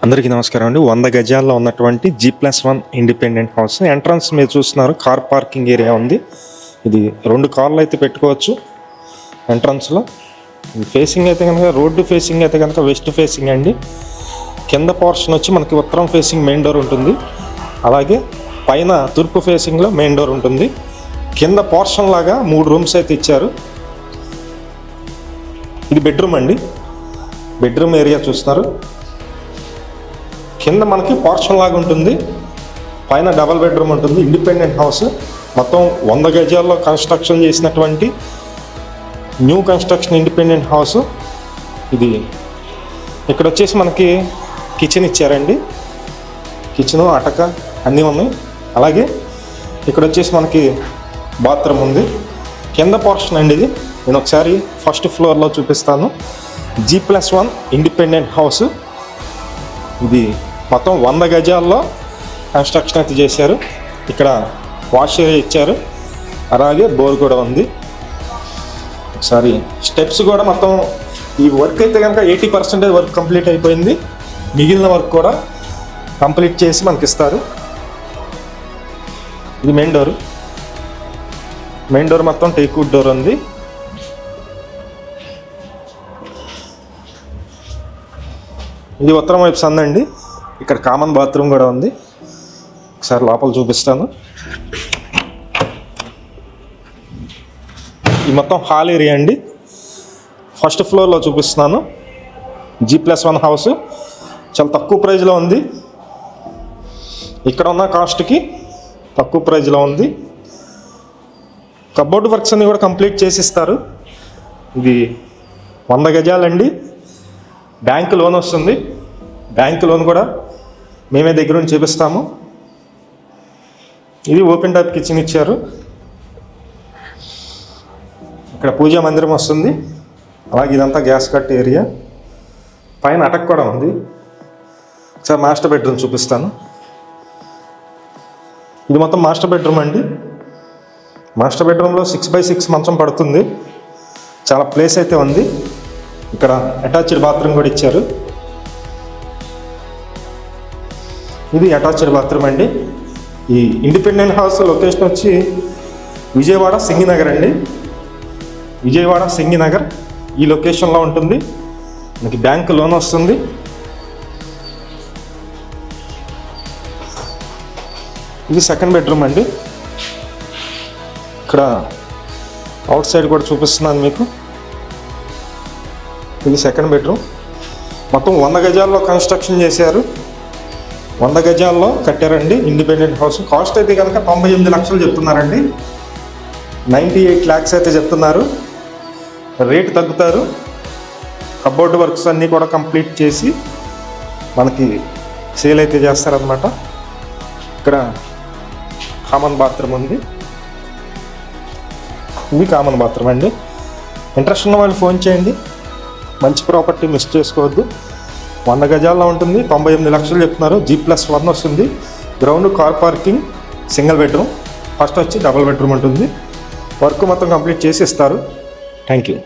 అందరికీ నమస్కారం అండి. 100 గజాల్లో ఉన్నటువంటి G+1 ఇండిపెండెంట్ హౌస్. ఎంట్రన్స్ మీరు చూస్తున్నారు, కార్ పార్కింగ్ ఏరియా ఉంది. ఇది 2 కార్లు అయితే పెట్టుకోవచ్చు ఎంట్రన్స్లో. ఫేసింగ్ అయితే కనుక రోడ్డు ఫేసింగ్ అయితే కనుక వెస్ట్ ఫేసింగ్ అండి. కింద పోర్షన్ వచ్చి మనకి ఉత్తరం ఫేసింగ్ మెయిన్ డోర్ ఉంటుంది. అలాగే పైన తూర్పు ఫేసింగ్లో మెయిన్ డోర్ ఉంటుంది. కింద పోర్షన్ లాగా 3 రూమ్స్ అయితే ఇచ్చారు. ఇది బెడ్రూమ్ అండి. బెడ్రూమ్ ఏరియా చూస్తున్నారు. కింద మనకి పోర్షన్ లాగా ఉంటుంది, పైన డబల్ బెడ్రూమ్ ఉంటుంది. ఇండిపెండెంట్ హౌస్ మొత్తం 100 గజాల్లో కన్స్ట్రక్షన్ చేసినటువంటి న్యూ కన్స్ట్రక్షన్ ఇండిపెండెంట్ హౌస్ ఇది. ఇక్కడ వచ్చేసి మనకి కిచెన్ ఇచ్చారండి. కిచెను, అటక అన్నీ ఉన్నాయి. అలాగే ఇక్కడ వచ్చేసి మనకి బాత్రూమ్ ఉంది. కింద పోర్షన్ అండి ఇది. నేను ఒకసారి ఫస్ట్ ఫ్లోర్లో చూపిస్తాను. G+1 ఇండిపెండెంట్ హౌస్ ఇది. మొత్తం 100 గజాల్లో కన్స్ట్రక్షన్ అయితే చేశారు. ఇక్కడ వాష్ ఏరియా ఇచ్చారు, అలాగే బోర్ కూడా ఉంది. ఒకసారి స్టెప్స్ కూడా మొత్తం ఈ వర్క్ అయితే కనుక 80% వర్క్ కంప్లీట్ అయిపోయింది. మిగిలిన వర్క్ కూడా కంప్లీట్ చేసి మనకి ఇస్తారు. ఇది మెయిన్ డోర్. మెయిన్ డోర్ మొత్తం టేక్వుడ్ డోర్ ఉంది. ఇది ఉత్తరం వైపు సందండి. ఇక్కడ కామన్ బాత్రూమ్ కూడా ఉంది. ఒకసారి లోపల చూపిస్తాను. ఈ మొత్తం హాల్ ఏరియా అండి. ఫస్ట్ ఫ్లోర్లో చూపిస్తున్నాను. G+1 హౌస్ చాలా తక్కువ ప్రైజ్లో ఉంది. ఇక్కడ ఉన్న కాస్ట్కి తక్కువ ప్రైజ్లో ఉంది. కబోర్డ్ వర్క్స్ అన్ని కూడా కంప్లీట్ చేసి ఇస్తారు. ఇది 100 గజాలండి. బ్యాంక్ లోన్ వస్తుంది. బ్యాంక్ లోన్ కూడా మేమే దగ్గర నుంచి చూపిస్తాము. ఇది ఓపెన్ టైప్ కిచెన్ ఇచ్చారు. ఇక్కడ పూజా మందిరం వస్తుంది. అలాగే ఇదంతా గ్యాస్ కట్ ఏరియా. పైన అటక్ కూడా ఉంది. ఒకసారి మాస్టర్ బెడ్రూమ్ చూపిస్తాను. ఇది మొత్తం మాస్టర్ బెడ్రూమ్ అండి. మాస్టర్ బెడ్రూమ్లో 6x6 మంచం పడుతుంది. చాలా ప్లేస్ అయితే ఉంది. ఇక్కడ అటాచ్డ్ బాత్రూమ్ కూడా ఇచ్చారు. ఇది అటాచ్డ్ బాత్రూమ్ అండి. ఈ ఇండిపెండెంట్ హౌస్ లొకేషన్ వచ్చి విజయవాడ సింగినగర్ అండి. విజయవాడ సింగినగర్ ఈ లొకేషన్లో ఉంటుంది. మనకి బ్యాంక్ లోన్ వస్తుంది. ఇది సెకండ్ బెడ్రూమ్ అండి. ఇక్కడ అవుట్ సైడ్ కూడా చూపిస్తున్నాను మీకు. ఇది సెకండ్ బెడ్రూమ్. మొత్తం 100 గజాల్లో కన్స్ట్రక్షన్ చేశారు. 100 గజాల్లో కట్టారండి ఇండిపెండెంట్ హౌస్. కాస్ట్ అయితే కనుక 98 లక్షలు చెప్తున్నారండి. 98 lakhs అయితే చెప్తున్నారు. రేటు తగ్గుతారు. కబోర్డ్ వర్క్స్ అన్నీ కూడా కంప్లీట్ చేసి మనకి సేల్ అయితే చేస్తారనమాట. ఇక్కడ కామన్ బాత్రూమ్ ఉంది. ఇది కామన్ బాత్రూమ్ అండి. ఇంట్రెస్ట్ ఉన్న వాళ్ళు ఫోన్ చేయండి. మంచి ప్రాపర్టీ మిస్ చేసుకోవద్దు. 100 గజాల్లో ఉంటుంది. 98 లక్షలు చెప్తున్నారు. G+1 వస్తుంది. Ground, car parking, single bedroom. First వచ్చి డబుల్ బెడ్రూమ్ ఉంటుంది. వర్క్ మొత్తం కంప్లీట్ చేసి ఇస్తారు. Thank you.